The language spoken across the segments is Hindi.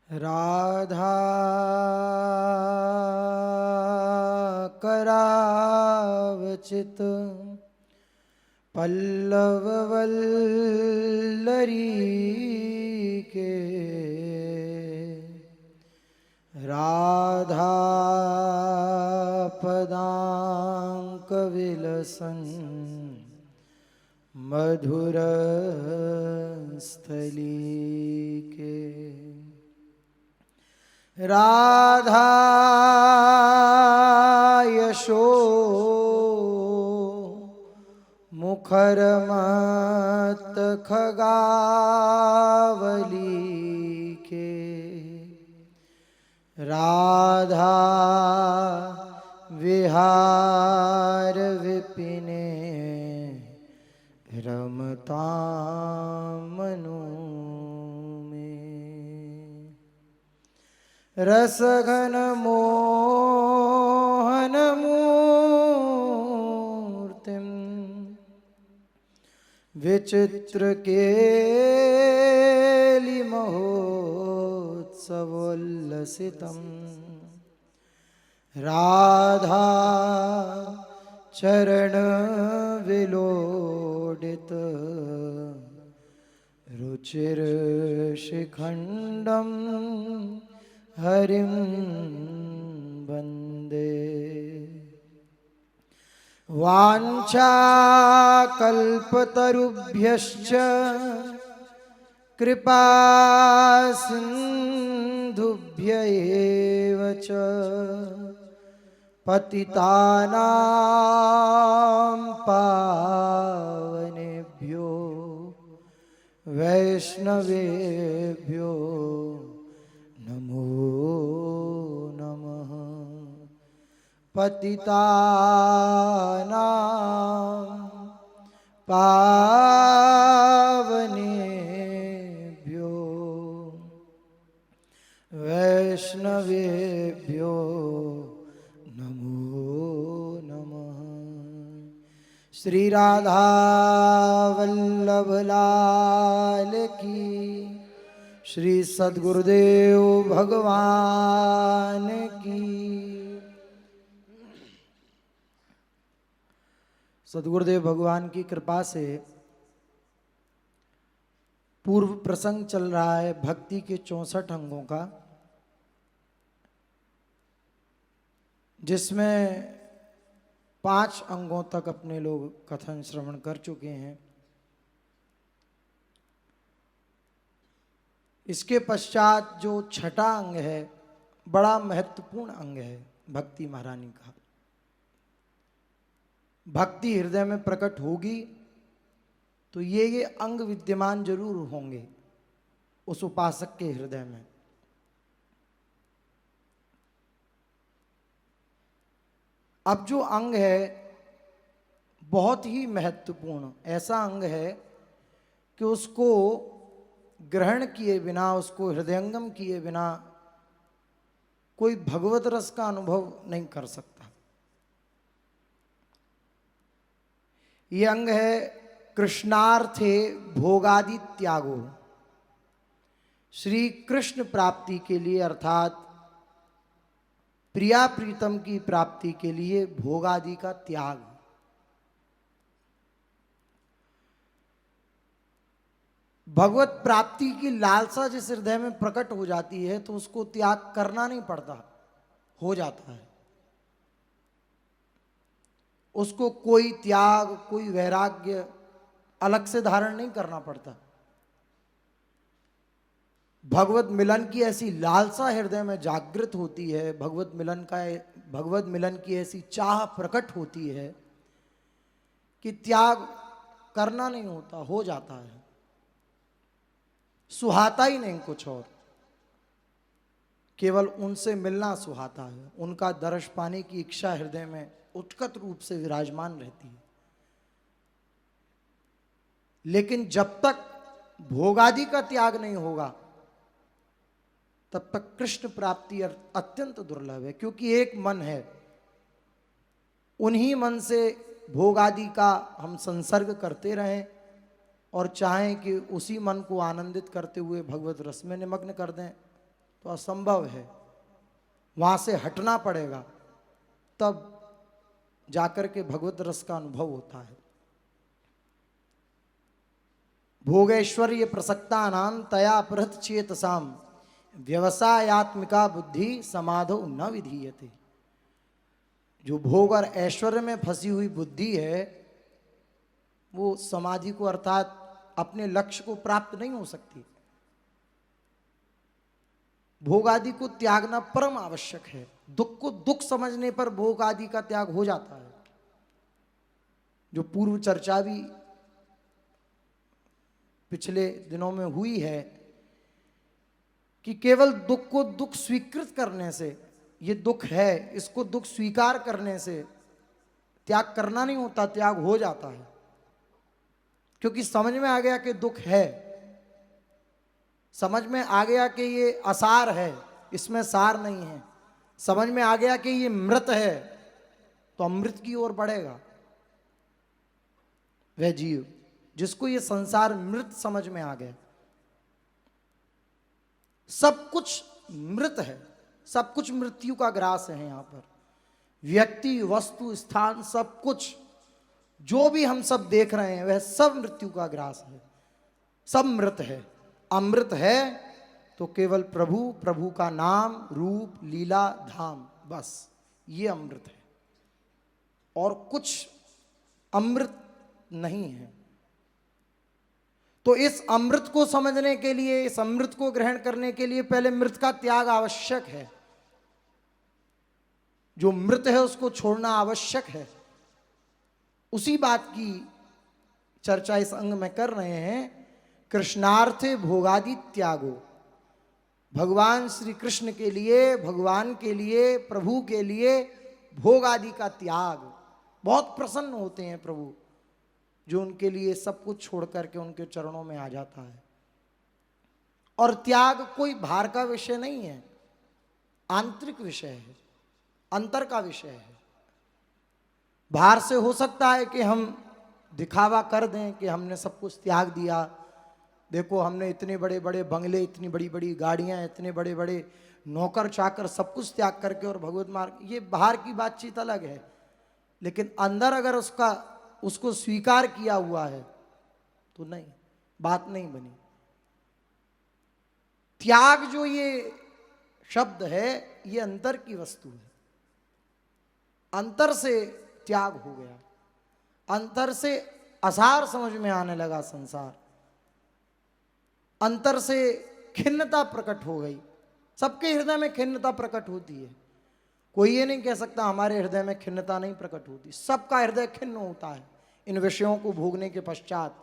राधा करावचित पल्लव वल्लरी के राधा पदांक विलसन मधुर स्थली के राधा यशो मुखर मत खगावली के राधा विहार विपिने रमता मनु में रसघन मोहन मूर्तिम विचित्र केली महोत्सवोल्लसितम राधा चरण विलोडित रुचिर शिखंडम हरिं वंदे वाञ्छाकल्पतरुभ्यश्च कृपा सिन्धुभ्य एव च पतितानां पावनेभ्यो वैष्णवेभ्यो नमो नमः। पतितानां पावनेभ्यो वैष्णवेभ्यो नमो नमः। श्री राधा वल्लभ लाल की, श्री सद्गुरुदेव भगवान की। सद्गुरुदेव भगवान की कृपा से पूर्व प्रसंग चल रहा है भक्ति के 64 अंगों का, जिसमें 5 अंगों तक अपने लोग कथन श्रवण कर चुके हैं। इसके पश्चात जो छठा अंग है, बड़ा महत्वपूर्ण अंग है भक्ति महारानी का। भक्ति हृदय में प्रकट होगी तो ये अंग विद्यमान जरूर होंगे उस उपासक के हृदय में। अब जो अंग है बहुत ही महत्वपूर्ण, ऐसा अंग है कि उसको ग्रहण किए बिना, उसको हृदयंगम किए बिना कोई भगवत रस का अनुभव नहीं कर सकता। ये अंग है कृष्णार्थे भोगादि त्यागो। श्री कृष्ण प्राप्ति के लिए अर्थात प्रिया प्रीतम की प्राप्ति के लिए भोगादि का त्याग। भगवत प्राप्ति की लालसा जिस हृदय में प्रकट हो जाती है तो उसको त्याग करना नहीं पड़ता, हो जाता है। उसको कोई त्याग, कोई वैराग्य अलग से धारण नहीं करना पड़ता। भगवत मिलन की ऐसी लालसा हृदय में जागृत होती है, भगवत मिलन की ऐसी चाह प्रकट होती है कि त्याग करना नहीं होता, हो जाता है। सुहाता ही नहीं कुछ और, केवल उनसे मिलना सुहाता है। उनका दर्श पाने की इच्छा हृदय में उत्कट रूप से विराजमान रहती है। लेकिन जब तक भोगादि का त्याग नहीं होगा तब तक कृष्ण प्राप्ति अत्यंत दुर्लभ है। क्योंकि एक मन है, उन्हीं मन से भोग आदि का हम संसर्ग करते रहें और चाहें कि उसी मन को आनंदित करते हुए भगवत रस में निमग्न कर दें तो असंभव है, वहां से हटना पड़ेगा, तब जाकर के भगवत रस का अनुभव होता है। भोगैश्वर्य प्रसक्ता नाम तया अपहृत चेतसाम व्यवसायात्मिका बुद्धि समाधो न विधीयते। जो भोग और ऐश्वर्य में फंसी हुई बुद्धि है वो समाधि को अर्थात अपने लक्ष्य को प्राप्त नहीं हो सकती। भोग आदि को त्यागना परम आवश्यक है। दुख को दुख समझने पर भोग आदि का त्याग हो जाता है। जो पूर्व चर्चा भी पिछले दिनों में हुई है कि केवल दुख को दुख स्वीकृत करने से, ये दुख है इसको दुख स्वीकार करने से त्याग करना नहीं होता, त्याग हो जाता है। क्योंकि समझ में आ गया कि दुख है, समझ में आ गया कि ये असार है, इसमें सार नहीं है, समझ में आ गया कि ये मृत है, तो अमृत की ओर बढ़ेगा वह जीव जिसको ये संसार मृत समझ में आ गया। सब कुछ मृत है, सब कुछ मृत्यु का ग्रास है। यहां पर व्यक्ति, वस्तु, स्थान, सब कुछ जो भी हम सब देख रहे हैं वह सब मृत्यु का ग्रास है, सब मृत है। अमृत है तो केवल प्रभु, प्रभु का नाम, रूप, लीला, धाम, बस ये अमृत है और कुछ अमृत नहीं है। तो इस अमृत को समझने के लिए, इस अमृत को ग्रहण करने के लिए पहले मृत का त्याग आवश्यक है। जो मृत है उसको छोड़ना आवश्यक है। उसी बात की चर्चा इस अंग में कर रहे हैं। कृष्णार्थे भोगादि त्यागो, भगवान श्री कृष्ण के लिए, भगवान के लिए, प्रभु के लिए भोग आदि का त्याग। बहुत प्रसन्न होते हैं प्रभु जो उनके लिए सब कुछ छोड़ करके उनके चरणों में आ जाता है। और त्याग कोई बाहर का विषय नहीं है, आंतरिक विषय है, अंतर का विषय है। बाहर से हो सकता है कि हम दिखावा कर दें कि हमने सब कुछ त्याग दिया, देखो हमने इतने बड़े बड़े बंगले, इतनी बड़ी बड़ी गाड़ियां, इतने बड़े बड़े नौकर चाकर, सब कुछ त्याग करके और भगवत मार्ग, ये बाहर की बातचीत अलग है। लेकिन अंदर अगर उसको स्वीकार किया हुआ है तो नहीं, बात नहीं बनी। त्याग जो ये शब्द है ये अंतर की वस्तु है। अंतर से त्याग हो गया, अंतर से असार समझ में आने लगा संसार, अंतर से खिन्नता प्रकट हो गई। सबके हृदय में खिन्नता प्रकट होती है, कोई ये नहीं कह सकता हमारे हृदय में खिन्नता नहीं प्रकट होती। सबका हृदय खिन्न होता है इन विषयों को भोगने के पश्चात।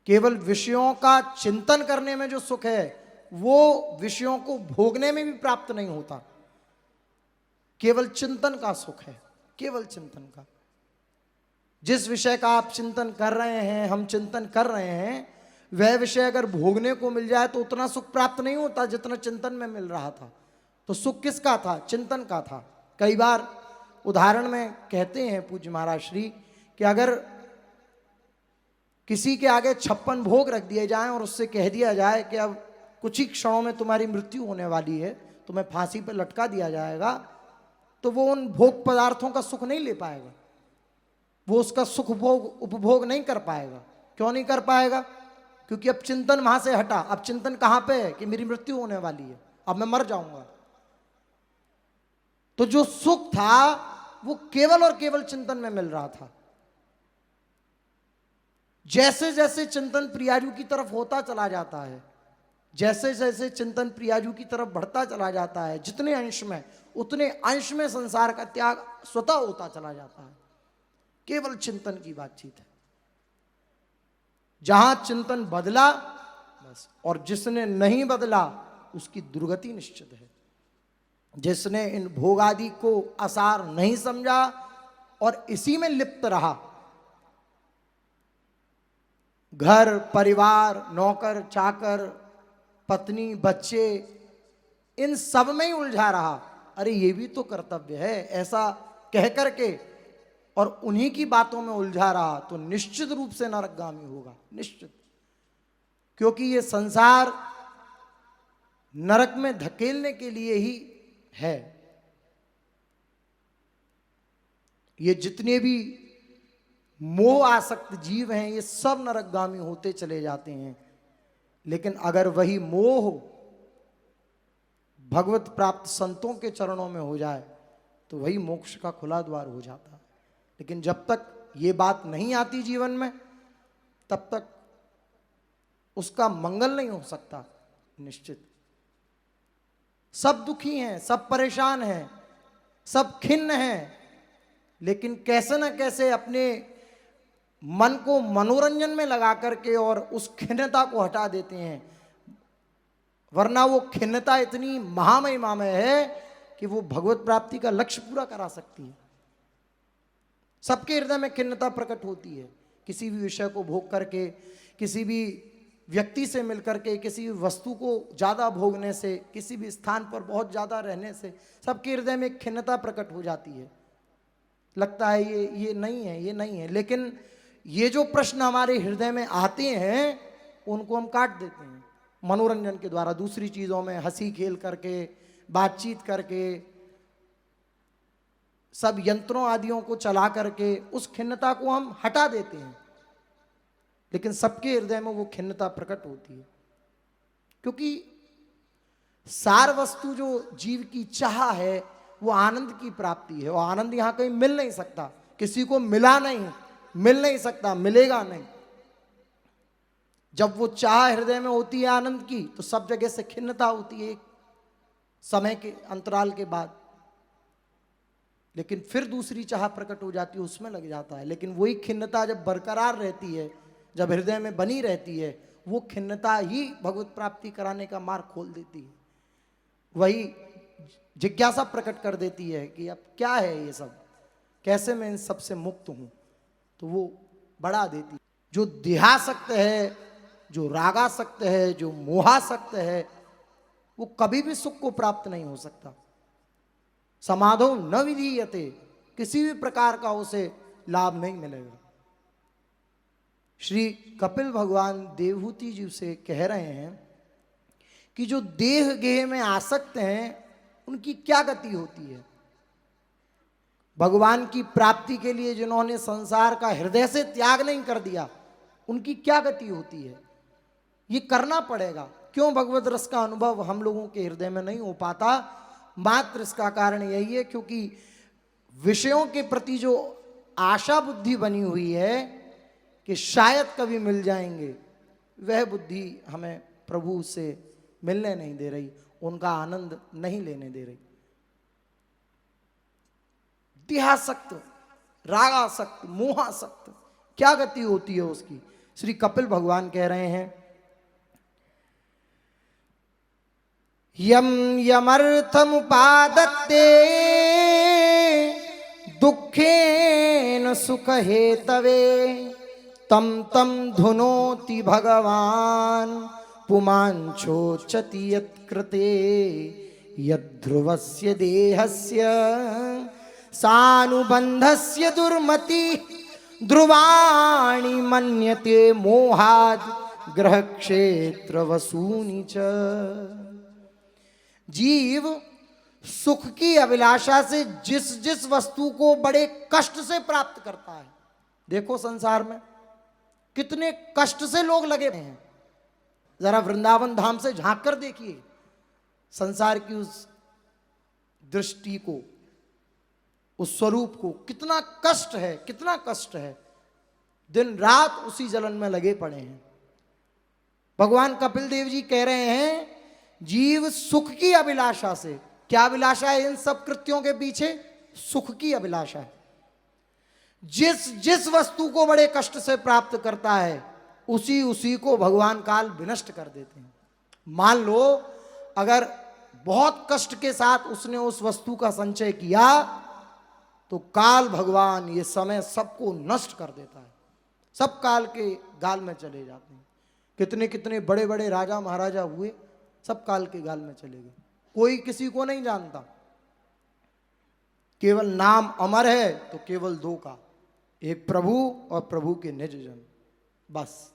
केवल विषयों का चिंतन करने में जो सुख है वो विषयों को भोगने में भी प्राप्त नहीं होता। केवल चिंतन का सुख है, केवल चिंतन का। जिस विषय का आप चिंतन कर रहे हैं, हम चिंतन कर रहे हैं, वह विषय अगर भोगने को मिल जाए तो उतना सुख प्राप्त नहीं होता जितना चिंतन में मिल रहा था। तो सुख किसका था? चिंतन का था। कई बार उदाहरण में कहते हैं पूज्य महाराज श्री कि अगर किसी के आगे 56 भोग रख दिए जाएं और उससे कह दिया जाए कि अब कुछ ही क्षणों में तुम्हारी मृत्यु होने वाली है, तुम्हें फांसी पर लटका दिया जाएगा, तो वो उन भोग पदार्थों का सुख नहीं ले पाएगा, वो उसका सुख भोग उपभोग नहीं कर पाएगा। क्यों नहीं कर पाएगा? क्योंकि अब चिंतन वहां से हटा। अब चिंतन कहां पे है कि मेरी मृत्यु होने वाली है, अब मैं मर जाऊंगा। तो जो सुख था वो केवल और केवल चिंतन में मिल रहा था। जैसे जैसे चिंतन प्रियाजू की तरफ होता चला जाता है, जैसे जैसे चिंतन प्रियाजू की तरफ बढ़ता चला जाता है, जितने अंश में उतने अंश में संसार का त्याग स्वतः होता चला जाता है। केवल चिंतन की बातचीत है। जहां चिंतन बदला बस, और जिसने नहीं बदला उसकी दुर्गति निश्चित है। जिसने इन भोग आदि को असार नहीं समझा और इसी में लिप्त रहा, घर परिवार, नौकर चाकर, पत्नी, बच्चे, इन सब में ही उलझा रहा, अरे ये भी तो कर्तव्य है ऐसा कह करके, और उन्हीं की बातों में उलझा रहा, तो निश्चित रूप से नरकगामी होगा, निश्चित। क्योंकि ये संसार नरक में धकेलने के लिए ही है। ये जितने भी मोह आसक्त जीव हैं ये सब नरकगामी होते चले जाते हैं। लेकिन अगर वही मोह भगवत प्राप्त संतों के चरणों में हो जाए तो वही मोक्ष का खुला द्वार हो जाता है। लेकिन जब तक ये बात नहीं आती जीवन में तब तक उसका मंगल नहीं हो सकता। निश्चित सब दुखी हैं, सब परेशान हैं, सब खिन्न हैं, लेकिन कैसे न कैसे अपने मन को मनोरंजन में लगा करके और उस खिन्नता को हटा देते हैं। वरना वो खिन्नता इतनी महामहिमामय है कि वो भगवत प्राप्ति का लक्ष्य पूरा करा सकती है। सबके हृदय में खिन्नता प्रकट होती है, किसी भी विषय को भोग करके, किसी भी व्यक्ति से मिलकर के, किसी भी वस्तु को ज़्यादा भोगने से, किसी भी स्थान पर बहुत ज़्यादा रहने से सबके हृदय में खिन्नता प्रकट हो जाती है। लगता है ये नहीं है, ये नहीं है। लेकिन ये जो प्रश्न हमारे हृदय में आते हैं उनको हम काट देते हैं मनोरंजन के द्वारा, दूसरी चीज़ों में हंसी खेल करके, बातचीत करके, सब यंत्रों आदियों को चला करके उस खिन्नता को हम हटा देते हैं। लेकिन सबके हृदय में वो खिन्नता प्रकट होती है, क्योंकि सार वस्तु जो जीव की चाह है वो आनंद की प्राप्ति है। और आनंद यहां कहीं मिल नहीं सकता, किसी को मिला नहीं, मिल नहीं सकता, मिलेगा नहीं। जब वो चाह हृदय में होती है आनंद की तो सब जगह से खिन्नता होती है एक समय के अंतराल के बाद, लेकिन फिर दूसरी चाह प्रकट हो जाती है, उसमें लग जाता है। लेकिन वही खिन्नता जब बरकरार रहती है, जब हृदय में बनी रहती है, वो खिन्नता ही भगवत प्राप्ति कराने का मार्ग खोल देती है। वही जिज्ञासा प्रकट कर देती है कि अब क्या है ये सब, कैसे मैं इन सब से मुक्त हूं, तो वो बढ़ा देती है। जो देहासक्त है, जो रागासक्त है, जो मोहासक्त है, वो कभी भी सुख को प्राप्त नहीं हो सकता। समाधो न विधीयते, किसी भी प्रकार का उसे लाभ नहीं मिलेगा। श्री कपिल भगवान देवहूति जी से कह रहे हैं कि जो देह गेह में आसक्त हैं उनकी क्या गति होती है। भगवान की प्राप्ति के लिए जिन्होंने संसार का हृदय से त्याग नहीं कर दिया उनकी क्या गति होती है, ये करना पड़ेगा। क्यों भगवत रस का अनुभव हम लोगों के हृदय में नहीं हो पाता? मात्र इसका कारण यही है क्योंकि विषयों के प्रति जो आशा बुद्धि बनी हुई है कि शायद कभी मिल जाएंगे, वह बुद्धि हमें प्रभु से मिलने नहीं दे रही, उनका आनंद नहीं लेने दे रही। देहासक्त, रागासक्त, मोहासक्त, क्या गति होती है उसकी? श्री कपिल भगवान कह रहे हैं, यम यमर्थमुपादत्ते दुखेन सुख हेतवे तम तम धुनोति भगवान पुमांचोचति यत्कृते यद्ध्रुवस्य देहस्य सानुबंधस्य दुर्मति ध्रुवाणि मन्यते मोहाद ग्रह क्षेत्र वसूनि च। जीव सुख की अभिलाषा से जिस जिस वस्तु को बड़े कष्ट से प्राप्त करता है, देखो संसार में कितने कष्ट से लोग लगे हैं। जरा वृंदावन धाम से झांक कर देखिए संसार की उस दृष्टि को, उस स्वरूप को, कितना कष्ट है, कितना कष्ट है। दिन रात उसी जलन में लगे पड़े हैं। भगवान कपिल देव जी कह रहे हैं जीव सुख की अभिलाषा से, क्या अभिलाषा है इन सब कृत्यों के पीछे? सुख की अभिलाषा है। जिस जिस वस्तु को बड़े कष्ट से प्राप्त करता है उसी उसी को भगवान काल विनष्ट कर देते हैं। मान लो अगर बहुत कष्ट के साथ उसने उस वस्तु का संचय किया तो काल भगवान ये समय सबको नष्ट कर देता है, सब काल के गाल में चले जाते हैं। कितने कितने बड़े बड़े राजा महाराजा हुए, सब काल के गाल में चले गए, कोई किसी को नहीं जानता। केवल नाम अमर है तो केवल दो का, एक प्रभु और प्रभु के निज जन, बस।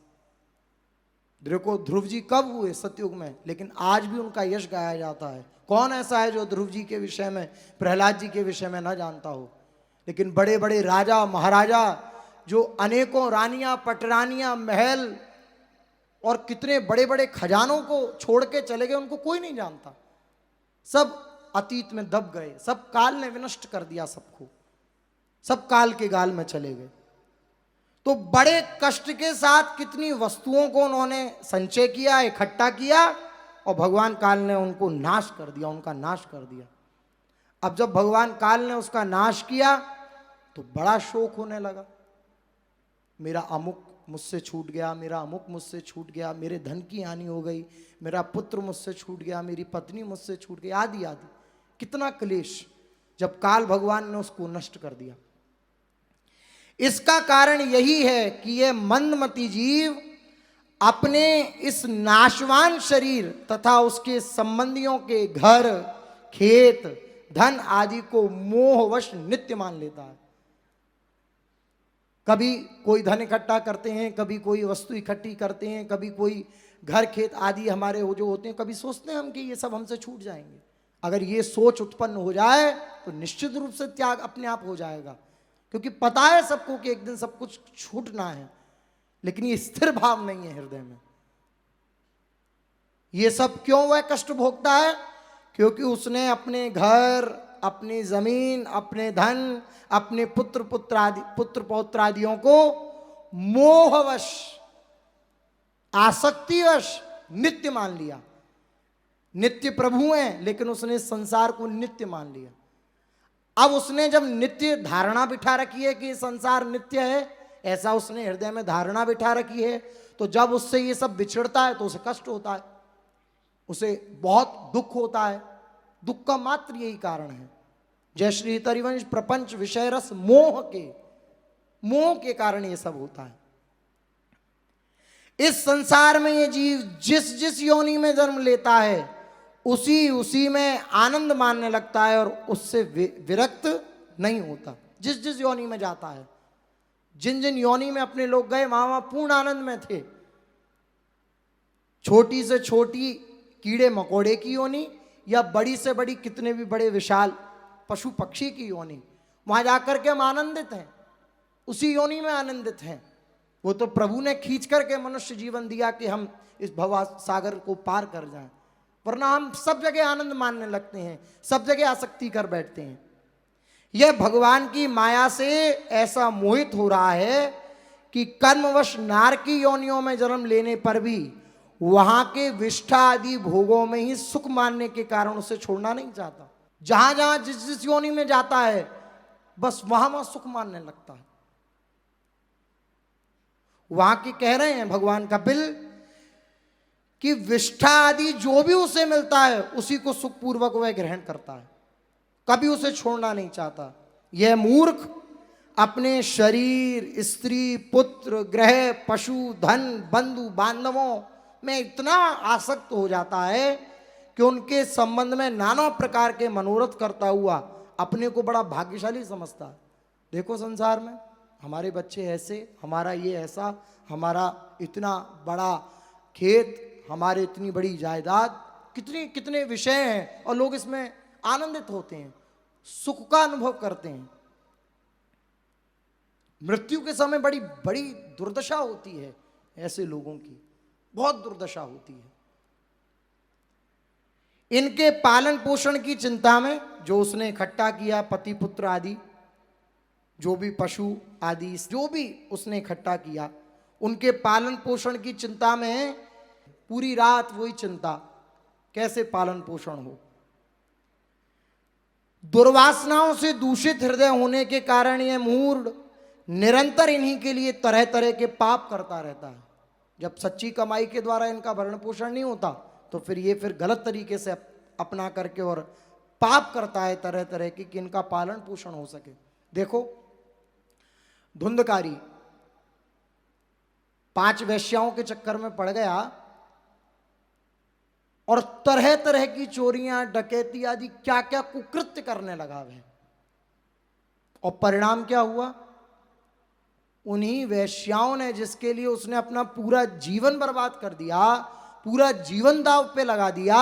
देखो ध्रुव जी कब हुए? सतयुग में, लेकिन आज भी उनका यश गाया जाता है। कौन ऐसा है जो ध्रुव जी के विषय में, प्रहलाद जी के विषय में ना जानता हो? लेकिन बड़े बड़े राजा महाराजा जो अनेकों रानियां पटरानियां महल और कितने बड़े बड़े खजानों को छोड़ के चले गए, उनको कोई नहीं जानता। सब अतीत में दब गए, सब काल ने विनष्ट कर दिया सबको, सब काल के गाल में चले गए। तो बड़े कष्ट के साथ कितनी वस्तुओं को उन्होंने संचय किया, इकट्ठा किया, और भगवान काल ने उनको नाश कर दिया, उनका नाश कर दिया। अब जब भगवान काल ने उसका नाश किया तो बड़ा शोक होने लगा। मेरा अमुक मुझसे छूट गया, मेरा अमुक मुझसे छूट गया, मेरे धन की हानि हो गई, मेरा पुत्र मुझसे छूट गया, मेरी पत्नी मुझसे छूट गई, आदि आदि कितना क्लेश, जब काल भगवान ने उसको नष्ट कर दिया। इसका कारण यही है कि ये मंदमती जीव अपने इस नाशवान शरीर तथा उसके संबंधियों के घर खेत धन आदि को मोहवश नित्य मान लेता है। कभी कोई धन इकट्ठा करते हैं, कभी कोई वस्तु इकट्ठी करते हैं, कभी कोई घर खेत आदि हमारे जो होते हैं, कभी सोचते हैं हम कि ये सब हमसे छूट जाएंगे। अगर ये सोच उत्पन्न हो जाए तो निश्चित रूप से त्याग अपने आप हो जाएगा, क्योंकि पता है सबको कि एक दिन सब कुछ छूटना है, लेकिन ये स्थिर भाव नहीं है हृदय में। ये सब क्यों वह कष्ट भोगता है? क्योंकि उसने अपने घर, अपनी जमीन, अपने धन, अपने पुत्र पौत्र आदियों को मोहवश आसक्तिवश नित्य मान लिया। नित्य प्रभु हैं, लेकिन उसने संसार को नित्य मान लिया। अब उसने जब नित्य धारणा बिठा रखी है कि संसार नित्य है, ऐसा उसने हृदय में धारणा बिठा रखी है, तो जब उससे ये सब बिछड़ता है तो उसे कष्ट होता है, उसे बहुत दुख होता है। दुख का मात्र यही कारण है। जय श्री हरिवंश प्रपंच विषय रस मोह के कारण ये सब होता है। इस संसार में ये जीव जिस जिस योनि में जन्म लेता है उसी में आनंद मानने लगता है और उससे विरक्त नहीं होता। जिस जिस योनि में जाता है, जिन जिन योनि में अपने लोग गए, वहां पूर्ण आनंद में थे। छोटी से छोटी कीड़े मकोड़े की योनि या बड़ी से बड़ी कितने भी बड़े विशाल पशु पक्षी की योनि, वहां जाकर के हम आनंदित हैं, उसी योनि में आनंदित हैं। वो तो प्रभु ने खींच करके मनुष्य जीवन दिया कि हम इस भव सागर को पार कर जाएं, वरना हम सब जगह आनंद मानने लगते हैं, सब जगह आसक्ति कर बैठते हैं। यह भगवान की माया से ऐसा मोहित हो रहा है कि कर्मवश नार की योनियों में जन्म लेने पर भी वहां के विष्ठा आदि भोगों में ही सुख मानने के कारण उसे छोड़ना नहीं चाहता। जहां जहां जिस जिस योनि में जाता है बस वहां वहां सुख मानने लगता है। वहां के कह रहे हैं भगवान कपिल कि विष्ठा आदि जो भी उसे मिलता है उसी को सुखपूर्वक वह ग्रहण करता है, कभी उसे छोड़ना नहीं चाहता। यह मूर्ख अपने शरीर, स्त्री, पुत्र, ग्रह, पशु, धन, बंधु बांधवों में इतना आसक्त हो जाता है कि उनके संबंध में नाना प्रकार के मनोरथ करता हुआ अपने को बड़ा भाग्यशाली समझता है। देखो संसार में हमारे बच्चे ऐसे, हमारा ये ऐसा, हमारा इतना बड़ा खेत, हमारे इतनी बड़ी जायदाद, कितने कितने विषय हैं और लोग इसमें आनंदित होते हैं, सुख का अनुभव करते हैं। मृत्यु के समय बड़ी बड़ी दुर्दशा होती है ऐसे लोगों की, बहुत दुर्दशा होती है। इनके पालन पोषण की चिंता में जो उसने इकट्ठा किया, पति पुत्र आदि, जो भी पशु आदि जो भी उसने इकट्ठा किया, उनके पालन पोषण की चिंता में पूरी रात वही चिंता, कैसे पालन पोषण हो। दुर्वासनाओं से दूषित हृदय होने के कारण यह मूढ़ निरंतर इन्हीं के लिए तरह तरह के पाप करता रहता है। जब सच्ची कमाई के द्वारा इनका भरण पोषण नहीं होता तो फिर ये गलत तरीके से अपना करके और पाप करता है तरह तरह के कि इनका पालन पोषण हो सके। देखो धुंधकारी 5 वेश्याओं के चक्कर में पड़ गया और तरह तरह की चोरियां, डकैती आदि क्या क्या कुकृत्य करने लगा वह, और परिणाम क्या हुआ? उन्हीं वेश्याओं ने, जिसके लिए उसने अपना पूरा जीवन बर्बाद कर दिया, पूरा जीवन दांव पे लगा दिया,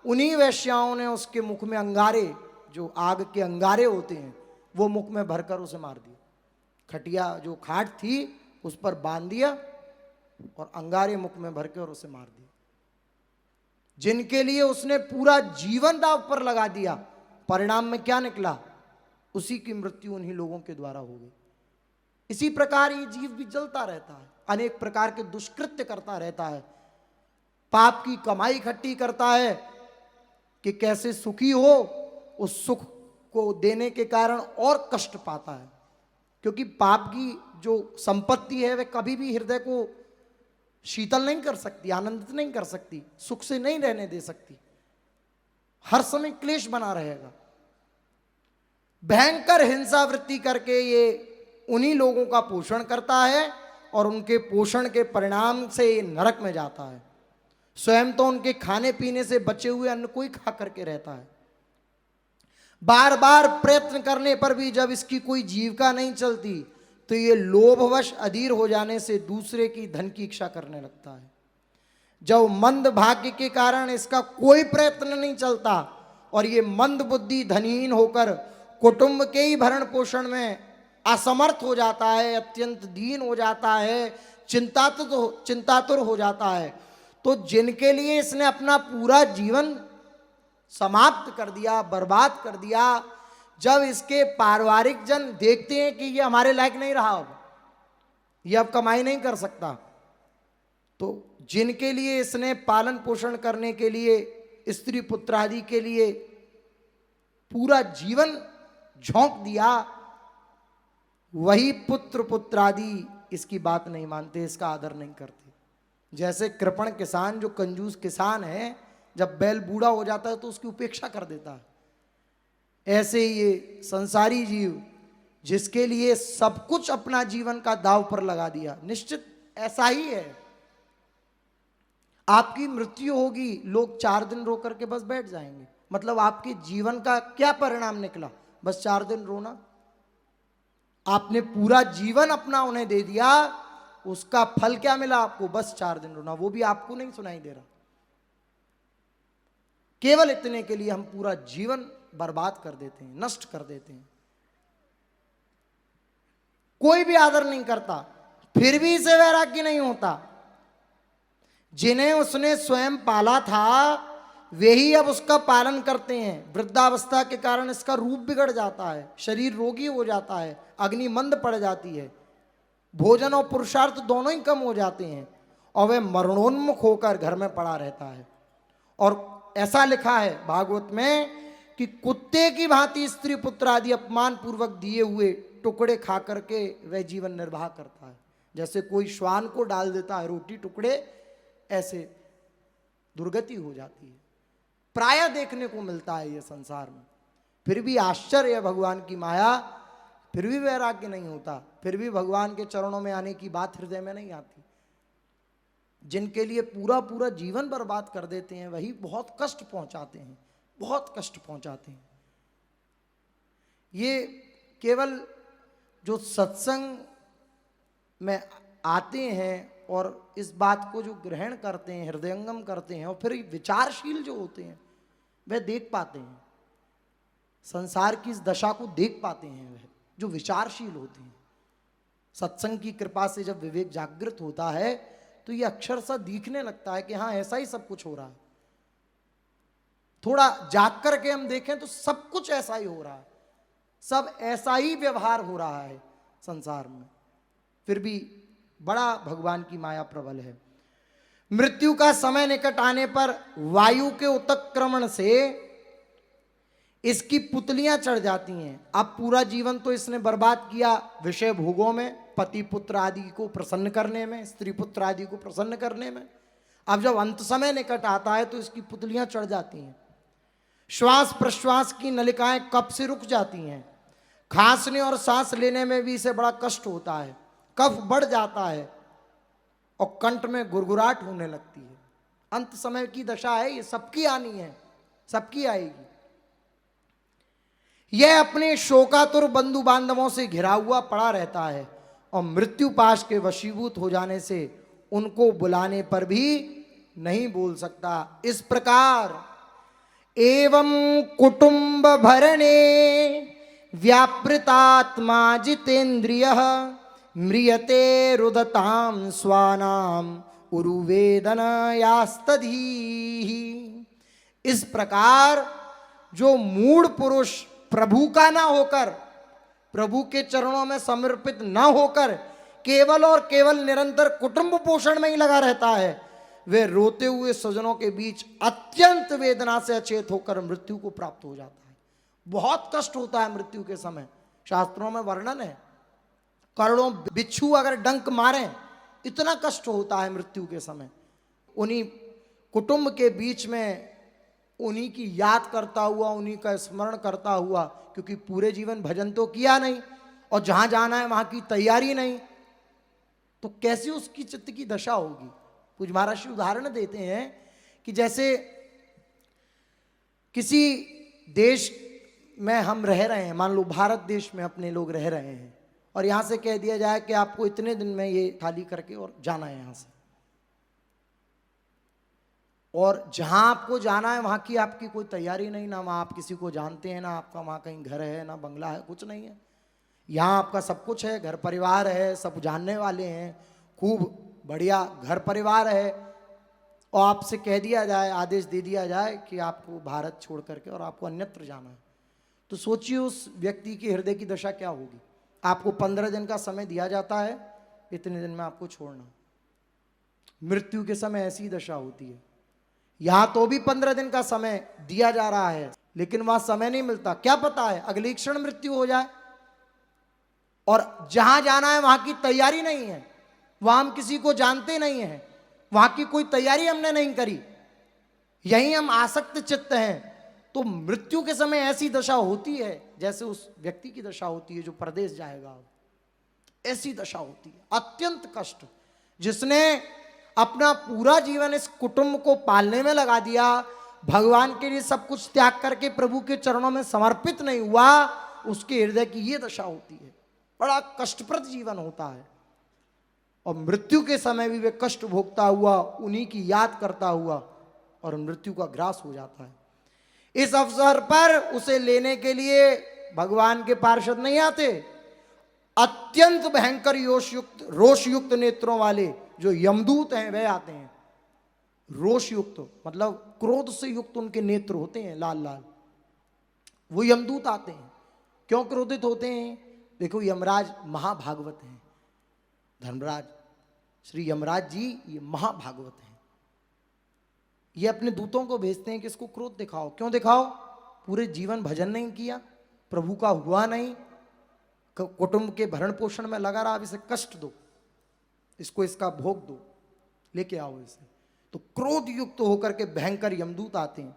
उन्हीं वेश्याओं ने उसके मुख में अंगारे, जो आग के अंगारे होते हैं, वो मुख में भरकर उसे मार दिया। खटिया जो खाट थी उस पर बांध दिया और अंगारे मुख में भर के और उसे मार दिया। जिनके लिए उसने पूरा जीवन दांव पर लगा दिया, परिणाम में क्या निकला? उसी की मृत्यु उन्हीं लोगों के द्वारा हो गई। इसी प्रकार ये जीव भी जलता रहता है, अनेक प्रकार के दुष्कृत्य करता रहता है, पाप की कमाई इकट्ठी करता है कि कैसे सुखी हो, उस सुख को देने के कारण और कष्ट पाता है। क्योंकि पाप की जो संपत्ति है वह कभी भी हृदय को शीतल नहीं कर सकती, आनंदित नहीं कर सकती, सुख से नहीं रहने दे सकती, हर समय क्लेश बना रहेगा। भयंकर हिंसा वृत्ति करके ये उन्हीं लोगों का पोषण करता है और उनके पोषण के परिणाम से ये नरक में जाता है। स्वयं तो उनके खाने पीने से बचे हुए अन्न को ही खा करके रहता है। बार बार प्रयत्न करने पर भी जब इसकी कोई जीविका नहीं चलती तो ये लोभवश अधीर हो जाने से दूसरे की धन की इच्छा करने लगता है। जब मंद भाग्य के कारण इसका कोई प्रयत्न नहीं चलता और ये मंद बुद्धि धनहीन होकर कुटुंब के ही भरण पोषण में असमर्थ हो जाता है, अत्यंत दीन हो जाता है, चिंतातुर हो जाता है, तो जिनके लिए इसने अपना पूरा जीवन समाप्त कर दिया, बर्बाद कर दिया, जब इसके पारिवारिक जन देखते हैं कि ये हमारे लायक नहीं रहा, अब ये अब कमाई नहीं कर सकता, तो जिनके लिए इसने पालन पोषण करने के लिए, स्त्री पुत्र आदि के लिए पूरा जीवन झोंक दिया, वही पुत्र पुत्र आदि इसकी बात नहीं मानते, इसका आदर नहीं करते। जैसे कृपण किसान, जो कंजूस किसान है, जब बैल बूढ़ा हो जाता है तो उसकी उपेक्षा कर देता है, ऐसे ही ये संसारी जीव जिसके लिए सब कुछ अपना जीवन का दांव पर लगा दिया, निश्चित ऐसा ही है। आपकी मृत्यु होगी, लोग 4 दिन रो करके बस बैठ जाएंगे, मतलब आपके जीवन का क्या परिणाम निकला? बस 4 दिन रोना। आपने पूरा जीवन अपना उन्हें दे दिया, उसका फल क्या मिला आपको? बस 4 दिन रोना, वो भी आपको नहीं सुनाई दे रहा। केवल इतने के लिए हम पूरा जीवन बर्बाद कर देते हैं, नष्ट कर देते हैं। कोई भी आदर नहीं करता, फिर भी इसे वैराग्य नहीं होता। जिन्हें उसने स्वयं पाला था वे ही अब उसका पालन करते हैं। वृद्धावस्था के कारण इसका रूप बिगड़ जाता है, शरीर रोगी हो जाता है, अग्नि मंद पड़ जाती है, भोजन और पुरुषार्थ दोनों ही कम हो जाते हैं और वह मरणोन्मुख होकर घर में पड़ा रहता है। और ऐसा लिखा है भागवत में कि कुत्ते की भांति स्त्री पुत्र आदि अपमान पूर्वक दिए हुए टुकड़े खा करके वह जीवन निर्वाह करता है। जैसे कोई श्वान को डाल देता है रोटी टुकड़े, ऐसे दुर्गति हो जाती है। प्रायः देखने को मिलता है ये संसार में। फिर भी आश्चर्य है भगवान की माया, फिर भी वैराग्य नहीं होता, फिर भी भगवान के चरणों में आने की बात हृदय में नहीं आती। जिनके लिए पूरा पूरा जीवन बर्बाद कर देते हैं वही बहुत कष्ट पहुंचाते हैं, बहुत कष्ट पहुंचाते हैं। ये केवल जो सत्संग में आते हैं और इस बात को जो ग्रहण करते हैं, हृदयंगम करते हैं और फिर विचारशील जो होते हैं वह देख पाते हैं, संसार की इस दशा को देख पाते हैं। वह जो विचारशील होते हैं, सत्संग की कृपा से जब विवेक जागृत होता है तो ये अक्षरशः दिखने लगता है कि हाँ ऐसा ही सब कुछ हो रहा है। थोड़ा जाग करके हम देखें तो सब कुछ ऐसा ही हो रहा है, सब ऐसा ही व्यवहार हो रहा है संसार में। फिर भी बड़ा भगवान की माया प्रबल है। मृत्यु का समय निकट आने पर वायु के उत्क्रमण से इसकी पुतलियां चढ़ जाती हैं। अब पूरा जीवन तो इसने बर्बाद किया विषय भोगों में, पति पुत्र आदि को प्रसन्न करने में, स्त्री पुत्र आदि को प्रसन्न करने में। अब जब अंत समय निकट आता है तो इसकी पुतलियां चढ़ जाती हैं। श्वास प्रश्वास की नलिकाएं कफ से रुक जाती हैं, खांसने और सांस लेने में भी इसे बड़ा कष्ट होता है, कफ बढ़ जाता है और कंठ में गुरगुराहट होने लगती है। अंत समय की दशा है, ये सबकी आनी है, सबकी आएगी। यह अपने शोकातुर बंधु बांधवों से घिरा हुआ पड़ा रहता है और मृत्यु पाश के वशीभूत हो जाने से उनको बुलाने पर भी नहीं बोल सकता। इस प्रकार एवं कुटुंब भरणे व्यापृतात्मा जितेन्द्रियः म्रियते रुदताम स्वानाम उरुवेदन यास्तधीहि। इस प्रकार जो मूढ़ पुरुष प्रभु का ना होकर, प्रभु के चरणों में समर्पित ना होकर केवल और केवल निरंतर कुटुंब पोषण में ही लगा रहता है, वे रोते हुए स्वजनों के बीच अत्यंत वेदना से अचेत होकर मृत्यु को प्राप्त हो जाता है। बहुत कष्ट होता है मृत्यु के समय। शास्त्रों में वर्णन है, करोड़ों बिच्छू अगर डंक मारें इतना कष्ट होता है मृत्यु के समय। उन्हीं कुटुंब के बीच में उन्हीं की याद करता हुआ, उन्हीं का स्मरण करता हुआ, क्योंकि पूरे जीवन भजन तो किया नहीं और जहां जाना है वहां की तैयारी नहीं, तो कैसे उसकी चित्त की दशा होगी। पूज्य महाराज श्री उदाहरण देते हैं कि जैसे किसी देश में हम रह रहे हैं, मान लो भारत देश में अपने लोग रह रहे हैं, और यहां से कह दिया जाए कि आपको इतने दिन में ये खाली करके और जाना है यहां से, और जहां आपको जाना है वहां की आपकी कोई तैयारी नहीं, ना वहां आप किसी को जानते हैं, ना आपका वहां कहीं घर है, ना बंगला है, कुछ नहीं है। यहाँ आपका सब कुछ है, घर परिवार है, सब जानने वाले हैं, खूब बढ़िया घर परिवार है, और आपसे कह दिया जाए, आदेश दे दिया जाए कि आपको भारत छोड़ करके और आपको अन्यत्र जाना है, तो सोचिए उस व्यक्ति की हृदय की दशा क्या होगी। आपको 15 दिन का समय दिया जाता है, इतने दिन में आपको छोड़ना। मृत्यु के समय ऐसी दशा होती है। यहां तो भी 15 दिन का समय दिया जा रहा है, लेकिन वहां समय नहीं मिलता। क्या पता है अगले क्षण मृत्यु हो जाए, और जहां जाना है वहां की तैयारी नहीं है, वहां हम किसी को जानते नहीं हैं, वहां की कोई तैयारी हमने नहीं करी, यहीं हम आसक्त चित्त हैं, तो मृत्यु के समय ऐसी दशा होती है जैसे उस व्यक्ति की दशा होती है जो परदेश जाएगा। ऐसी दशा होती है, अत्यंत कष्ट। जिसने अपना पूरा जीवन इस कुटुंब को पालने में लगा दिया, भगवान के लिए सब कुछ त्याग करके प्रभु के चरणों में समर्पित नहीं हुआ, उसके हृदय की ये दशा होती है। बड़ा कष्टप्रद जीवन होता है, और मृत्यु के समय भी वे कष्ट भोगता हुआ, उन्हीं की याद करता हुआ, और मृत्यु का ग्रास हो जाता है। इस अवसर पर उसे लेने के लिए भगवान के पार्षद नहीं आते। अत्यंत भयंकर रोष युक्त नेत्रों वाले जो यमदूत हैं वे आते हैं। रोष युक्त मतलब क्रोध से युक्त उनके नेत्र होते हैं, लाल लाल, वो यमदूत आते हैं। क्यों क्रोधित होते हैं? देखो, यमराज महाभागवत हैं। धर्मराज श्री यमराज जी ये महाभागवत हैं। ये अपने दूतों को भेजते हैं कि इसको क्रोध दिखाओ। क्यों दिखाओ? पूरे जीवन भजन नहीं किया, प्रभु का हुआ नहीं, कुटुंब के भरण पोषण में लगा रहा, अब इसे कष्ट दो, इसको इसका भोग दो, लेके आओ इसे। तो क्रोध युक्त होकर के भयंकर यमदूत आते हैं।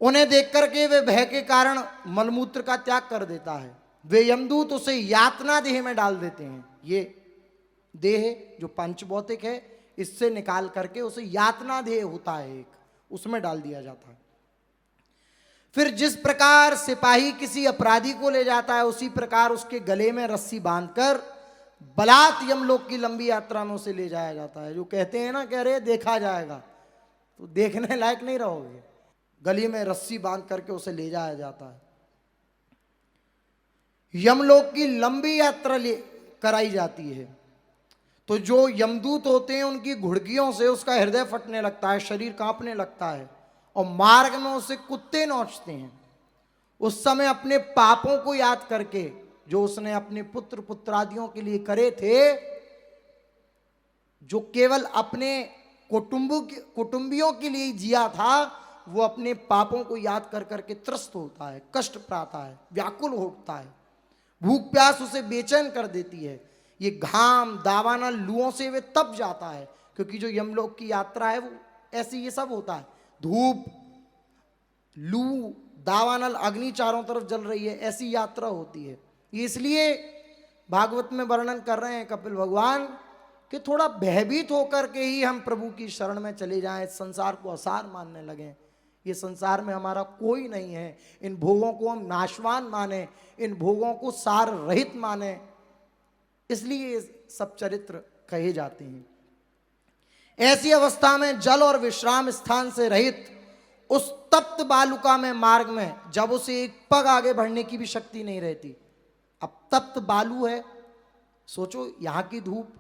उन्हें देख करके वे भय के कारण मलमूत्र का त्याग कर देता है। वे यमदूत उसे यातना देह में डाल देते हैं। ये देह जो पंचभौतिक है, इससे निकाल करके उसे यातना देह होता है एक, उसमें डाल दिया जाता है। फिर जिस प्रकार सिपाही किसी अपराधी को ले जाता है, उसी प्रकार उसके गले में रस्सी बांधकर बलात् यमलोक की लंबी यात्रा में उसे ले जाया जाता है। जो कहते हैं ना, कह रहे देखा जाएगा, तो देखने लायक नहीं रहोगे। गले में रस्सी बांध करके उसे ले जाया जाता है। यमलोक की लंबी यात्रा कराई जाती है। तो जो यमदूत होते हैं उनकी घुड़कियों से उसका हृदय फटने लगता है, शरीर कांपने लगता है, और मार्ग में उसे कुत्ते नोचते हैं। उस समय अपने पापों को याद करके जो उसने अपने पुत्र पुत्रादियों के लिए करे थे, जो केवल अपने कुटुंबियों के लिए जिया था, वो अपने पापों को याद कर करके त्रस्त होता है, कष्ट पाता है, व्याकुल होता है। भूख प्यास उसे बेचैन कर देती है। ये घाम दावानल लुओं से वे तप जाता है, क्योंकि जो यमलोक की यात्रा है वो ऐसी ये सब होता है। धूप, लू, दावानल, अग्नि चारों तरफ जल रही है, ऐसी यात्रा होती है। ये इसलिए भागवत में वर्णन कर रहे हैं कपिल भगवान कि थोड़ा भयभीत होकर के ही हम प्रभु की शरण में चले जाएं, संसार को असार मानने लगें। ये संसार में हमारा कोई नहीं है, इन भोगों को हम नाशवान माने, इन भोगों को सार रहित माने, इसलिए ये सब चरित्र कहे जाते हैं। ऐसी अवस्था में जल और विश्राम स्थान से रहित उस तप्त बालुका में मार्ग में जब उसे एक पग आगे बढ़ने की भी शक्ति नहीं रहती। अब तप्त बालू है, सोचो यहाँ की धूप,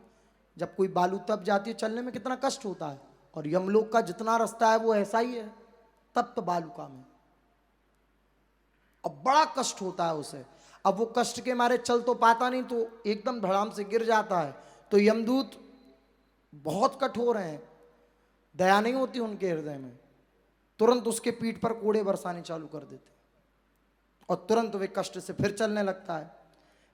जब कोई बालू तप जाती है चलने में कितना कष्ट होता है, और यमलोक का जितना रास्ता है वो ऐसा ही है तप्त बालुका में। अब बड़ा कष्ट होता है उसे। अब वो कष्ट के मारे चल तो पाता नहीं, तो एकदम धड़ाम से गिर जाता है। तो यमदूत बहुत कठोर हैं, दया नहीं होती उनके हृदय में, तुरंत उसके पीठ पर कोड़े बरसाने चालू कर देते और तुरंत वे कष्ट से फिर चलने लगता है।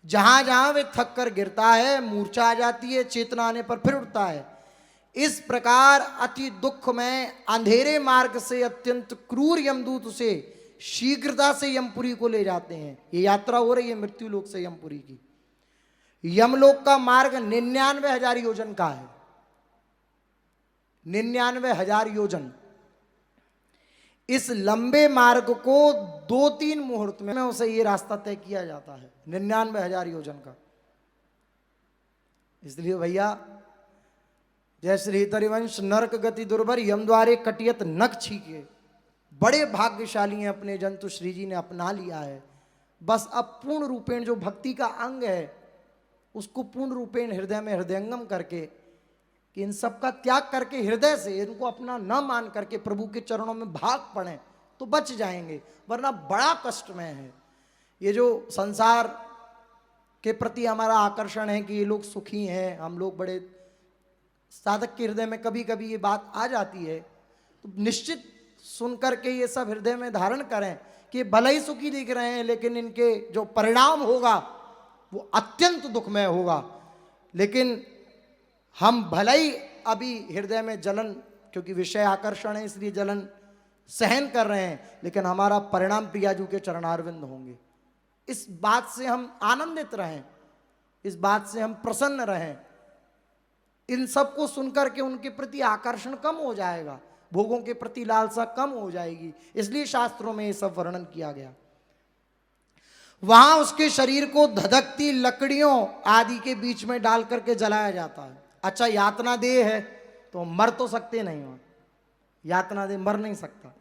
जहां जहां वे थक कर गिरता है, मूर्छा आ जाती है, चेतना आने पर फिर उठता है। इस प्रकार अति दुख में अंधेरे मार्ग से अत्यंत क्रूर यमदूत उसे शीघ्रता से यमपुरी को ले जाते हैं। ये यात्रा हो रही है मृत्यु लोक से यमपुरी की। यमलोक का मार्ग 99,000 योजन का है, 99,000 योजन। इस लंबे मार्ग को 2-3 मुहूर्त में उसे ये रास्ता तय किया जाता है, 99,000 योजन का। इसलिए भैया, जय श्री हरिवंश नरक गति दुर्भर यम द्वारे कटियत नख छीके, बड़े भाग्यशाली हैं अपने जंतु श्री जी ने अपना लिया है। बस अब पूर्ण रूपेण जो भक्ति का अंग है उसको पूर्ण रूपेण हृदय में हृदयंगम करके, कि इन सब का त्याग करके हृदय से इनको अपना न मान करके प्रभु के चरणों में भाग पड़े तो बच जाएंगे, वरना बड़ा कष्ट में है। ये जो संसार के प्रति हमारा आकर्षण है कि ये लोग सुखी हैं, हम लोग बड़े, साधक के हृदय में कभी कभी ये बात आ जाती है, तो निश्चित सुन करके ये सब हृदय में धारण करें कि भले ही सुखी दिख रहे हैं लेकिन इनके जो परिणाम होगा वो अत्यंत दुखमय होगा। लेकिन हम भले ही अभी हृदय में जलन, क्योंकि विषय आकर्षण है इसलिए जलन सहन कर रहे हैं, लेकिन हमारा परिणाम प्रियाजू के चरणारविंद होंगे। इस बात से हम आनंदित रहें, इस बात से हम प्रसन्न रहें। इन सब को सुनकर के उनके प्रति आकर्षण कम हो जाएगा, भोगों के प्रति लालसा कम हो जाएगी। इसलिए शास्त्रों में ये सब वर्णन किया गया। वहां उसके शरीर को धधकती लकड़ियों आदि के बीच में डाल करके जलाया जाता है। अच्छा, यातना देह है तो मर तो सकते नहीं हो, यातना देह मर नहीं सकता।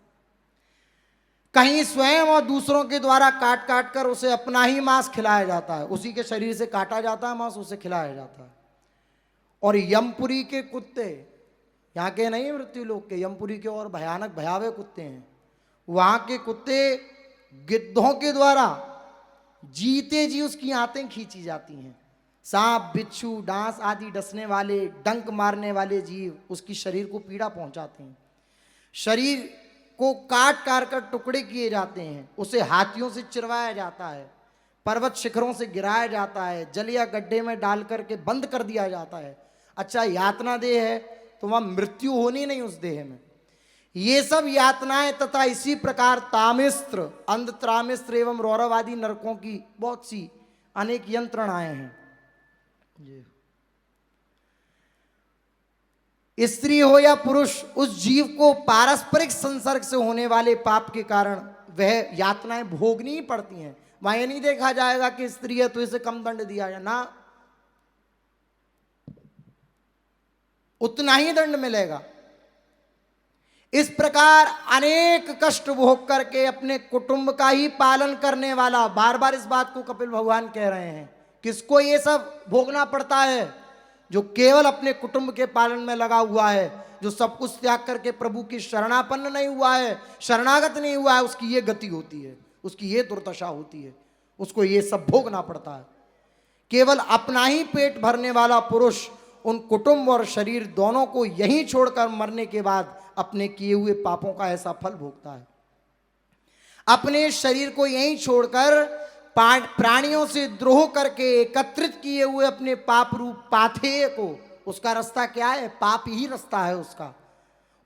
कहीं स्वयं और दूसरों के द्वारा काट काट कर उसे अपना ही मांस खिलाया जाता है, उसी के शरीर से काटा जाता है मांस, उसे खिलाया जाता है। और यमपुरी के कुत्ते, यहाँ के नहीं मृत्यु लोक के, यमपुरी के और भयानक भयावह कुत्ते हैं। वहां के कुत्ते गिद्धों के द्वारा जीते जी उसकी आंतें खींची जाती हैं। सांप, बिच्छू, डांस आदि डसने वाले, डंक मारने वाले जीव उसकी शरीर को पीड़ा पहुंचाते हैं। शरीर को काट काट कर टुकड़े किए जाते हैं, उसे हाथियों से चिरवाया जाता है, पर्वत शिखरों से गिराया जाता है, जल या गड्ढे में डाल करके बंद कर दिया जाता है। अच्छा, यातना देह है तो वहां मृत्यु होनी नहीं उस देह में। ये सब यातनाएं तथा इसी प्रकार तामिस्त्र, अंधत्रामिस्त्र एवं रौरव आदि नरकों की बहुत सी अनेक यंत्रणाएं हैं। स्त्री हो या पुरुष, उस जीव को पारस्परिक संसर्ग से होने वाले पाप के कारण वह यातनाएं भोगनी ही पड़ती हैं। वहां ये नहीं देखा जाएगा कि स्त्री है तो इसे कम दंड दिया जाए, ना, उतना ही दंड मिलेगा। इस प्रकार अनेक कष्ट भोग करके अपने कुटुंब का ही पालन करने वाला, बार बार इस बात को कपिल भगवान कह रहे हैं, किसको ये सब भोगना पड़ता है? जो केवल अपने कुटुंब के पालन में लगा हुआ है, जो सब कुछ त्याग करके प्रभु की शरणापन्न नहीं हुआ है, शरणागत नहीं हुआ है, उसकी ये गति होती है, उसकी ये दुर्दशा होती है, उसको ये सब भोगना पड़ता है। केवल अपना ही पेट भरने वाला पुरुष उन कुटुंब और शरीर दोनों को यहीं छोड़कर मरने के बाद अपने किए हुए पापों का ऐसा फल भोगता है। अपने शरीर को यहीं छोड़कर प्राणियों से द्रोह करके एकत्रित किए हुए अपने पाप रूप पाथेय को, उसका रास्ता क्या है? पाप ही रास्ता है उसका।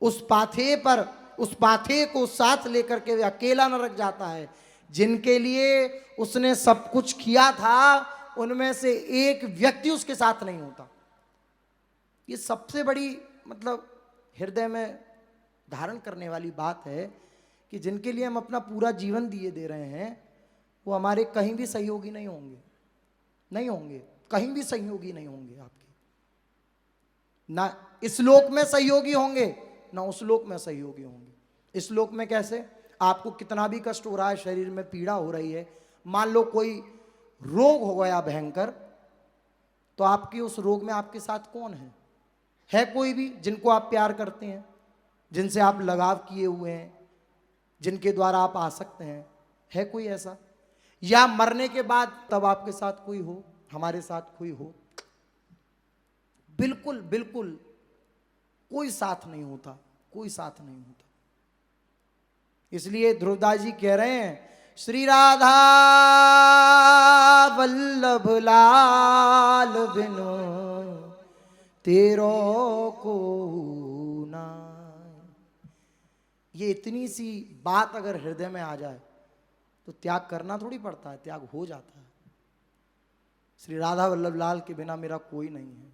उस पाथेय पर, उस पाथेय को साथ लेकर के अकेला नरक जाता है। जिनके लिए उसने सब कुछ किया था उनमें से एक व्यक्ति उसके साथ नहीं होता। ये सबसे बड़ी मतलब हृदय में धारण करने वाली बात है कि जिनके लिए हम अपना पूरा जीवन दिए दे रहे हैं वो हमारे कहीं भी सहयोगी नहीं होंगे, नहीं होंगे। कहीं भी सहयोगी नहीं होंगे आपके, ना इस लोक में सहयोगी होंगे ना उस लोक में सहयोगी होंगे। इस लोक में कैसे, आपको कितना भी कष्ट हो रहा है, शरीर में पीड़ा हो रही है, मान लो कोई रोग हो गया भयंकर, तो आपके उस रोग में आपके साथ कौन है कोई भी जिनको आप प्यार करते हैं, जिनसे आप लगाव किए हुए हैं, जिनके द्वारा आप आ सकते हैं, है कोई ऐसा? या मरने के बाद तब आपके साथ कोई हो, हमारे साथ कोई हो? बिल्कुल बिल्कुल कोई साथ नहीं होता, कोई साथ नहीं होता। इसलिए ध्रुवदास जी कह रहे हैं, श्री राधा वल्लभ लाल बिनु तेरो को ना। ये इतनी सी बात अगर हृदय में आ जाए तो त्याग करना थोड़ी पड़ता है, त्याग हो जाता है। श्री राधा वल्लभ लाल के बिना मेरा कोई नहीं है,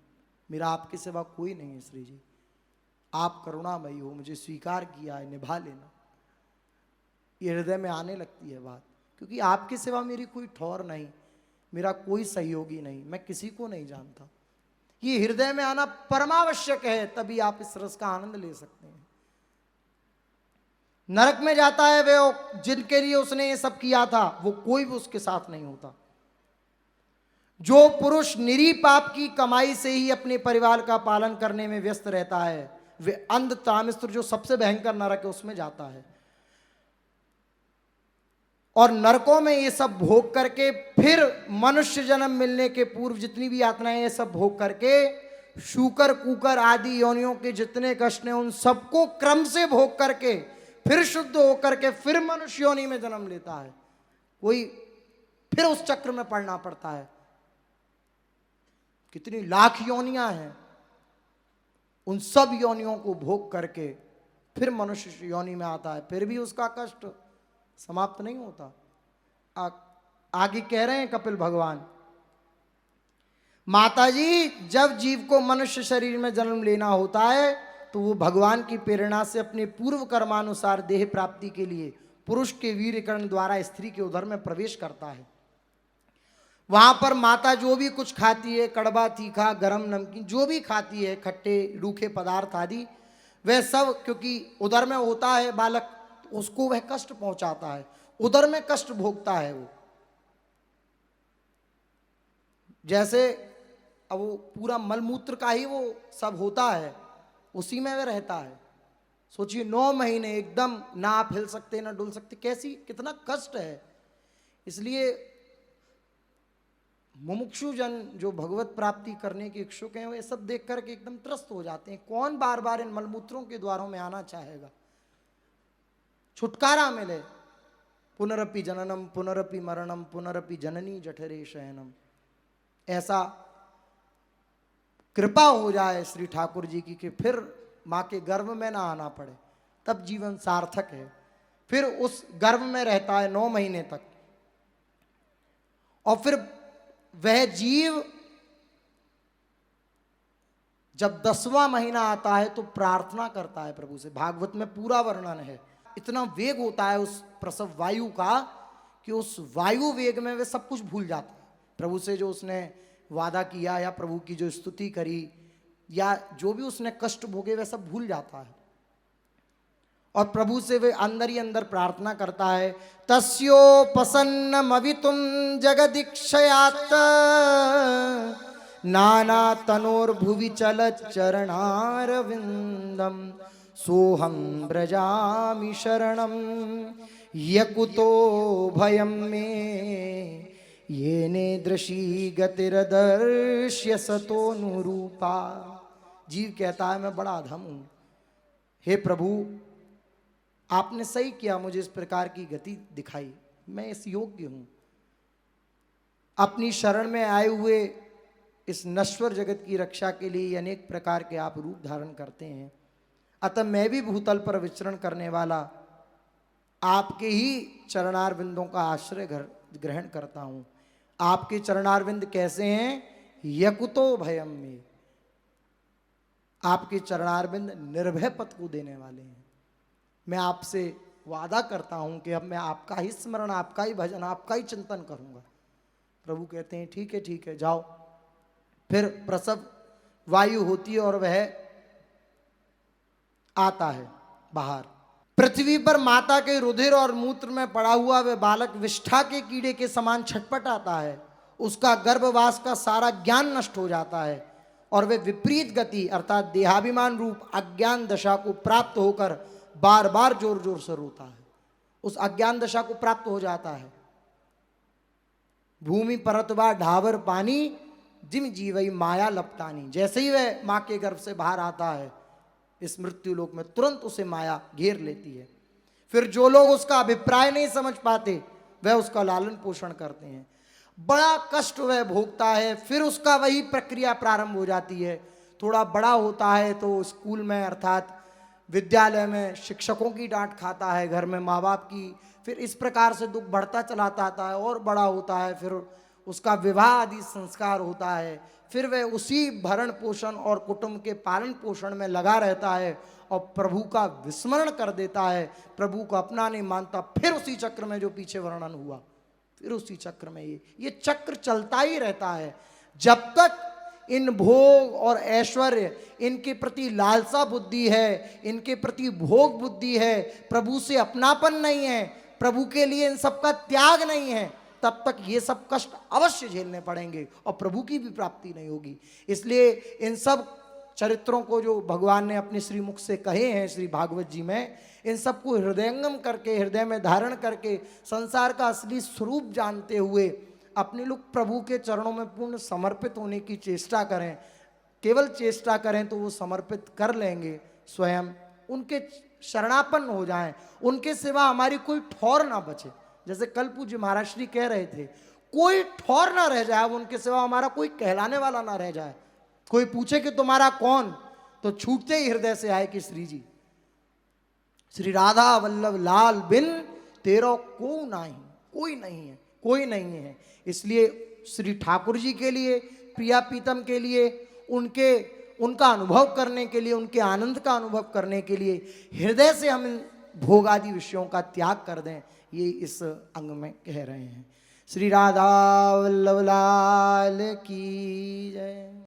मेरा आपके सिवा कोई नहीं है। श्री जी आप करुणामयी हो, मुझे स्वीकार किया है, निभा लेना। ये हृदय में आने लगती है बात, क्योंकि आपके सिवा मेरी कोई ठौर नहीं, मेरा कोई सहयोगी नहीं, मैं किसी को नहीं जानता। ये हृदय में आना परमावश्यक है, तभी आप इस रस का आनंद ले सकते हैं। नरक में जाता है वे जिनके लिए उसने ये सब किया था, वो कोई भी उसके साथ नहीं होता। जो पुरुष निरी पाप की कमाई से ही अपने परिवार का पालन करने में व्यस्त रहता है, वे अंध तामिस्त्र जो सबसे भयंकर नरक है उसमें जाता है। और नरकों में ये सब भोग करके फिर मनुष्य जन्म मिलने के पूर्व जितनी भी यातनाएं ये सब भोग करके शूकर कुकर आदि योनियों के जितने कष्ट हैं उन सबको क्रम से भोग करके फिर शुद्ध होकर के फिर मनुष्य योनि में जन्म लेता है। कोई फिर उस चक्र में पड़ना पड़ता है। कितनी लाख योनियां हैं, उन सब योनियों को भोग करके फिर मनुष्य योनि में आता है, फिर भी उसका कष्ट समाप्त नहीं होता। आगे कह रहे हैं कपिल भगवान, माताजी जब जीव को मनुष्य शरीर में जन्म लेना होता है तो वो भगवान की प्रेरणा से अपने पूर्व कर्मानुसार देह प्राप्ति के लिए पुरुष के वीर्यकरण द्वारा स्त्री के उदर में प्रवेश करता है। वहां पर माता जो भी कुछ खाती है, कड़वा तीखा गरम नमकीन जो भी खाती है, खट्टे रूखे पदार्थ आदि, वह सब क्योंकि उदर में होता है बालक, उसको वह कष्ट पहुंचाता है, उदर में कष्ट भोगता है वो। जैसे अब वो पूरा मलमूत्र का ही वो सब होता है, उसी में वह रहता है। सोचिए 9 महीने एकदम ना आप हिल सकते ना डुल सकते, कैसी कितना कष्ट है। इसलिए मुमुक्षु जन जो भगवत प्राप्ति करने के इच्छुक हैं, वे सब देख करके एकदम त्रस्त हो जाते हैं। कौन बार बार इन मलमूत्रों के द्वारों में आना चाहेगा? छुटकारा मिले। पुनरपि जननम पुनरपि मरणम पुनरपि जननी जठरे शयनम, ऐसा कृपा हो जाए श्री ठाकुर जी की कि फिर माँ के गर्भ में ना आना पड़े, तब जीवन सार्थक है। फिर उस गर्भ में रहता है 9 महीने तक, और फिर वह जीव जब 10वां महीना आता है तो प्रार्थना करता है प्रभु से। भागवत में पूरा वर्णन है। इतना वेग होता है उस प्रसव वायु का कि उस वायु वेग में वे सब कुछ भूल जाता है। प्रभु से जो उसने वादा किया या प्रभु की जो स्तुति करी या जो भी उसने कष्ट भोगे वह सब भूल जाता है, और प्रभु से वे अंदर ही अंदर प्रार्थना करता है। तस्योपसन्नमवितुं जगदीक्षयात् नाना तनोर्भुवि चलच्चरणारविन्दं सोहं व्रजामि शरणं यकुतो भयं मे येने दृशी गतिरदर्श्य सतोनुरूपा। जीव कहता है मैं बड़ा अधम हूं, हे प्रभु आपने सही किया, मुझे इस प्रकार की गति दिखाई, मैं इस योग्य हूं। अपनी शरण में आए हुए इस नश्वर जगत की रक्षा के लिए अनेक प्रकार के आप रूप धारण करते हैं, अतः मैं भी भूतल पर विचरण करने वाला आपके ही चरणारविंदों का आश्रय ग्रहण करता हूं। आपके चरणारविंद कैसे हैं? यकुतो भयम में, आपके चरणारविंद निर्भय पथ को देने वाले हैं। मैं आपसे वादा करता हूं कि अब मैं आपका ही स्मरण, आपका ही भजन, आपका ही चिंतन करूंगा। प्रभु कहते हैं ठीक है जाओ, फिर प्रसव वायु होती है और वह आता है बाहर। पृथ्वी पर माता के रुधिर और मूत्र में पड़ा हुआ वह बालक विष्ठा के कीड़े के समान छटपट आता है। उसका गर्भवास का सारा ज्ञान नष्ट हो जाता है और वे विपरीत गति अर्थात देहाभिमान रूप अज्ञान दशा को प्राप्त होकर बार बार जोर जोर से रोता है। उस अज्ञान दशा को प्राप्त हो जाता है। भूमि परतवा ढावर पानी जिम जीवई माया लपटानी। जैसे ही वह मां के गर्भ से बाहर आता है इस मृत्यु लोक में, तुरंत उसे माया घेर लेती है। फिर जो लोग उसका अभिप्राय नहीं समझ पाते वह उसका लालन पोषण करते हैं, बड़ा कष्ट वह भोगता है। फिर उसका वही प्रक्रिया प्रारंभ हो जाती है। थोड़ा बड़ा होता है तो स्कूल में अर्थात विद्यालय में शिक्षकों की डांट खाता है, घर में माँ बाप की। फिर इस प्रकार से दुख बढ़ता चलाता आता है और बड़ा होता है। फिर उसका विवाह आदि संस्कार होता है। फिर वह उसी भरण पोषण और कुटुंब के पालन पोषण में लगा रहता है और प्रभु का विस्मरण कर देता है, प्रभु को अपना नहीं मानता। फिर उसी चक्र में जो पीछे वर्णन हुआ, फिर उसी चक्र में ये चक्र चलता ही रहता है जब तक इन भोग और ऐश्वर्य, इनके प्रति लालसा बुद्धि है, इनके प्रति भोग बुद्धि है, प्रभु से अपनापन नहीं है, प्रभु के लिए इन सब का त्याग नहीं है, तब तक ये सब कष्ट अवश्य झेलने पड़ेंगे और प्रभु की भी प्राप्ति नहीं होगी। इसलिए इन सब चरित्रों को जो भगवान ने अपने श्रीमुख से कहे हैं श्री भागवत जी में, इन सबको हृदयंगम करके, हृदय में धारण करके, संसार का असली स्वरूप जानते हुए अपने लोग प्रभु के चरणों में पूर्ण समर्पित होने की चेष्टा करें। केवल चेष्टा करें तो वो समर्पित कर लेंगे, स्वयं उनके शरणापन्न हो जाएं, उनके सिवा हमारी कोई ठौर ना बचे। जैसे कल पूज्य महाराज श्री कह रहे थे, कोई ठौर ना रह जाए, उनके सिवा हमारा कोई कहलाने वाला ना रह जाए। कोई पूछे कि तुम्हारा कौन, तो छूटते ही हृदय से आए कि श्री जी, श्री राधा वल्लभ लाल बिन तेरो को नहीं, कोई नहीं है, कोई नहीं है। इसलिए श्री ठाकुर जी के लिए, प्रिया प्रीतम के लिए, उनका अनुभव करने के लिए, उनके आनंद का अनुभव करने के लिए हृदय से हम इन भोग आदि विषयों का त्याग कर दें, ये इस अंग में कह रहे हैं। श्री राधा वल्लभ लाल की जय।